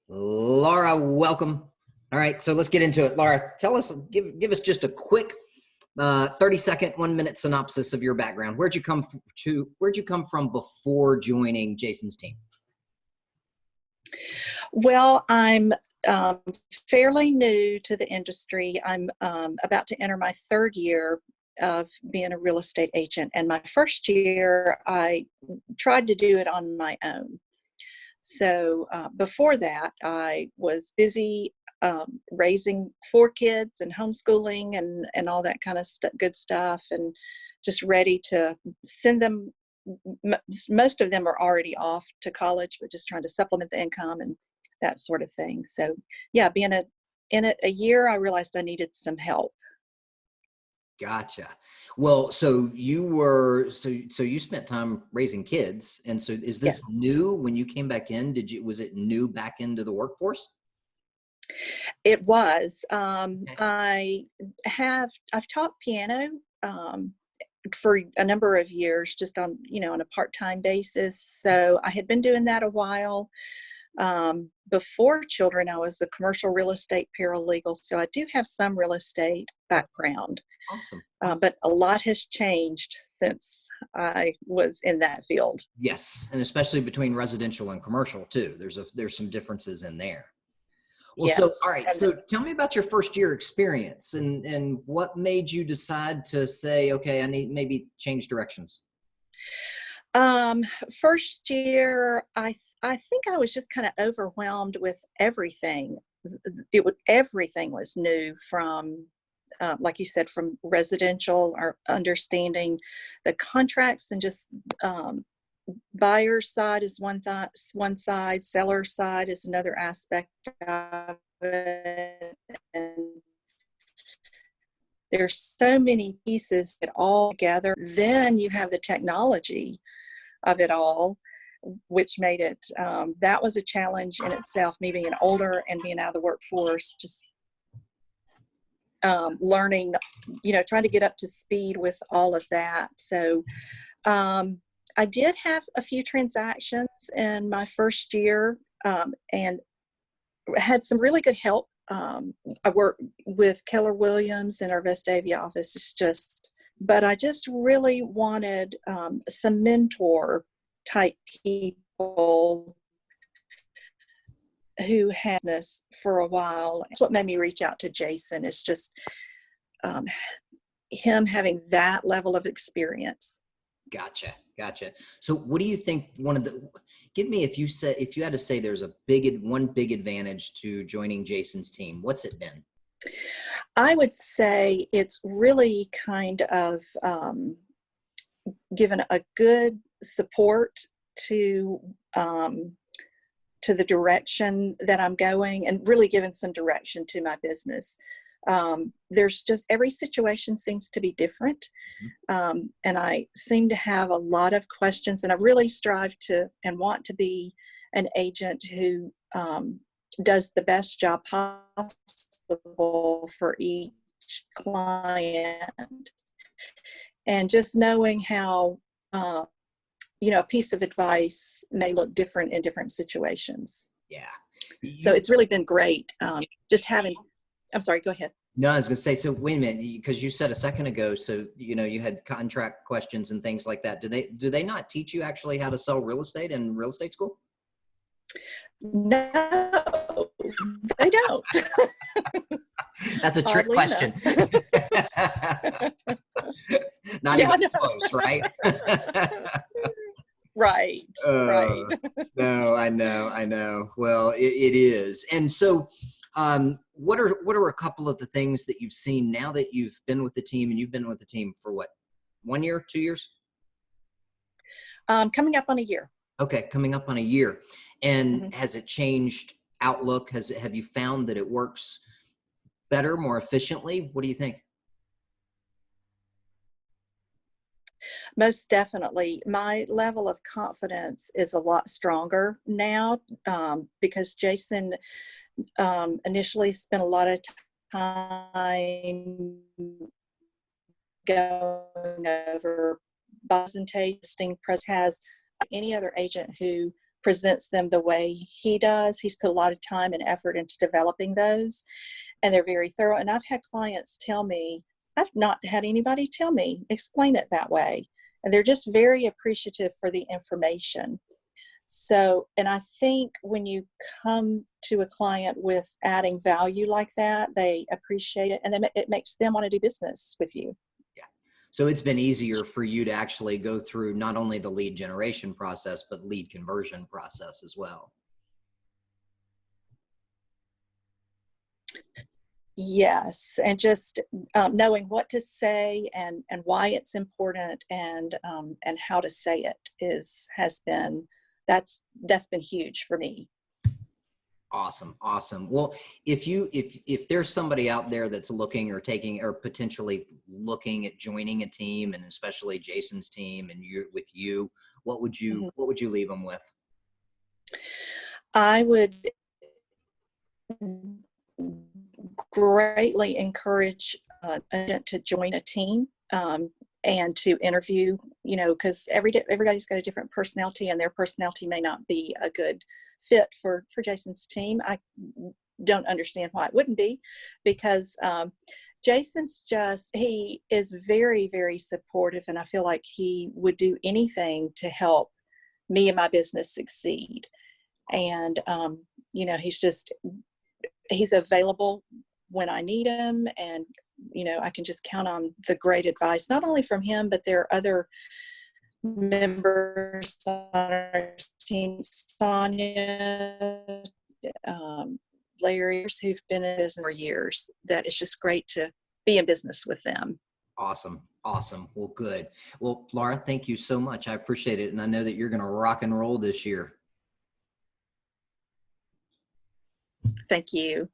Laura, welcome. All right, so let's get into it. Laura, tell us, give us just a quick 30-second, 1-minute synopsis of your background. Where'd you come from before joining Jason's team? Well, I'm fairly new to the industry. I'm about to enter my third year of being a real estate agent. And my first year, I tried to do it on my own. So before that, I was busy raising 4 kids and homeschooling and all that kind of good stuff, and just ready to send them. Most of them are already off to college, but just trying to supplement the income and that sort of thing. So yeah, being in it a year, I realized I needed some help. Gotcha. Well, so you spent time raising kids, and so is this Yes, new when you came back in? Was it new back into the workforce? it was. Okay. I've taught piano for a number of years, just on a part-time basis. So I had been doing that a while. Before children, I was a commercial real estate paralegal, so I do have some real estate background. Awesome. But a lot has changed since I was in that field. Yes, and especially between residential and commercial too. There's some differences in there. Well, so all Yes. right. So tell me about your first year experience and what made you decide to say, okay, I need maybe change directions. First year, I think I was just kind of overwhelmed with everything. Everything was new, from like you said, from residential, or understanding the contracts, and just buyer's side is one side, seller's side is another aspect of it, and there's so many pieces that all together. Then you have the technology of it all, which made it, that was a challenge in itself, me being older and being out of the workforce, just learning, trying to get up to speed with all of that. So I did have a few transactions in my first year, and had some really good help. I work with Keller Williams in our Vestavia office. But I just really wanted some mentor type people who had this for a while. That's what made me reach out to Jason, is just him having that level of experience. Gotcha. So what do you think if you had to say there's one big advantage to joining Jason's team, what's it been? I would say it's really kind of given a good support to the direction that I'm going, and really given some direction to my business. There's just, every situation seems to be different. And I seem to have a lot of questions, and I really strive to and want to be an agent who does the best job possible for each client. And just knowing how, a piece of advice may look different in different situations. Yeah. So it's really been great. Just having, I'm sorry, go ahead. No, I was going to say, so wait a minute, because you said a second ago, so, you had contract questions and things like that. Do they not teach you actually how to sell real estate in real estate school? No, they don't. That's a trick Oddly question. Not even close, right? Right. No, I know. Well, it is. And so, what are a couple of the things that you've seen now that you've been with the team, and you've been with the team for what, 1 year, 2 years? Coming up on a year. Okay, coming up on a year. And has it changed outlook? Have you found that it works better, more efficiently? What do you think? Most definitely. My level of confidence is a lot stronger now, because Jason initially spent a lot of time going over presentation. Has any other agent who presents them the way he does. He's put a lot of time and effort into developing those, and they're very thorough. And I've had clients tell me, I've not had anybody tell me, explain it that way. And they're just very appreciative for the information. So, and I think when you come to a client with adding value like that, they appreciate it, and then it makes them want to do business with you. Yeah. So it's been easier for you to actually go through not only the lead generation process, but lead conversion process as well. Yes, and just knowing what to say and why it's important, and how to say it has been that's been huge for me. Awesome. Awesome. Well, if there's somebody out there that's looking or taking or potentially looking at joining a team, and especially Jason's team and you, what would you leave them with? I would greatly encourage an agent to join a team, and to interview, because everybody's got a different personality, and their personality may not be a good fit for Jason's team. I don't understand why it wouldn't be, because he is very, very supportive, and I feel like he would do anything to help me and my business succeed. And he's available when I need him, and I can just count on the great advice, not only from him, but there are other members on our team, Sonia, Larry, who've been in business for years, that it's just great to be in business with them. Awesome. Awesome. Well, good. Well, Laura, thank you so much. I appreciate it. And I know that you're going to rock and roll this year. Thank you.